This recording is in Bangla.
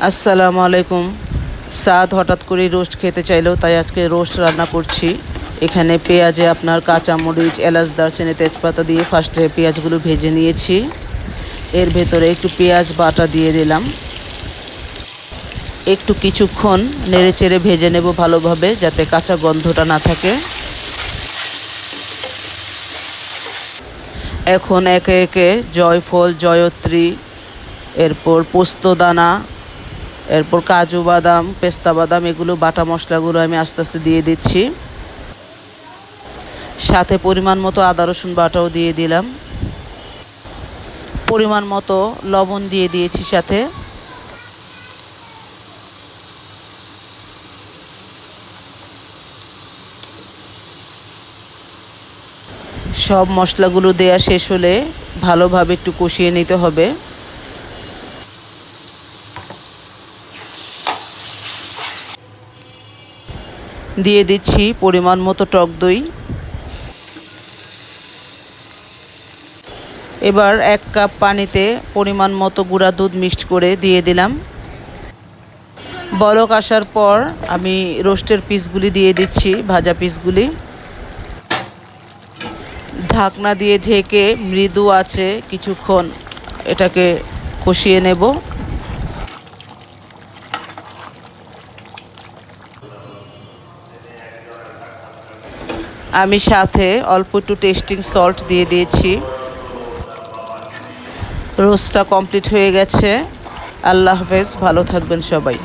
আসসালামু আলাইকুম। সাদ হঠাৎ করে রোস্ট খেতে চাইলো, তাই আজকে রোস্ট রান্না করছি। এখানে পেঁয়াজে আপনার কাঁচামরিচ, এলাচ, দারচিনি, তেজপাতা দিয়ে ফার্স্টে পেঁয়াজগুলো ভেজে নিয়েছি। এর ভেতরে একটু পেঁয়াজ বাটা দিয়ে দিলাম। একটু কিছুক্ষণ নেড়ে চেড়ে ভেজে নেব ভালোভাবে, যাতে কাঁচা গন্ধটা না থাকে। এখন একে একে জয়ফল, জয়ত্রী, এরপর পোস্তদানা, এরপর কাজু বাদাম, পেস্তা বাদাম, এগুলো বাটা মশলাগুলো আমি আস্তে আস্তে দিয়ে দিচ্ছি। সাথে পরিমাণ মতো আদা রসুন বাটাও দিয়ে দিলাম। পরিমাণ মতো লবণ দিয়ে দিয়েছি সাথে। সব মশলাগুলো দেয়া শেষ হলে ভালোভাবে একটু কষিয়ে নিতে হবে। দিয়ে দিচ্ছি পরিমাণ মতো টক দই। এবার 1 কাপ পানিতে পরিমাণ মতো গুঁড়া দুধ মিক্সড করে দিয়ে দিলাম। বলক আসার পর আমি রোস্টের পিসগুলি দিয়ে দিচ্ছি, ভাজা পিসগুলি। ঢাকনা দিয়ে ঢেকে মৃদু আঁচে কিছুক্ষণ এটাকে কষিয়ে নেব। আমি সাথে অল্প একটু টেস্টিং সল্ট দিয়ে দিয়েছি। রোস্টটা কমপ্লিট হয়ে গেছে। আল্লাহ হাফেজ, ভালো থাকবেন সবাই।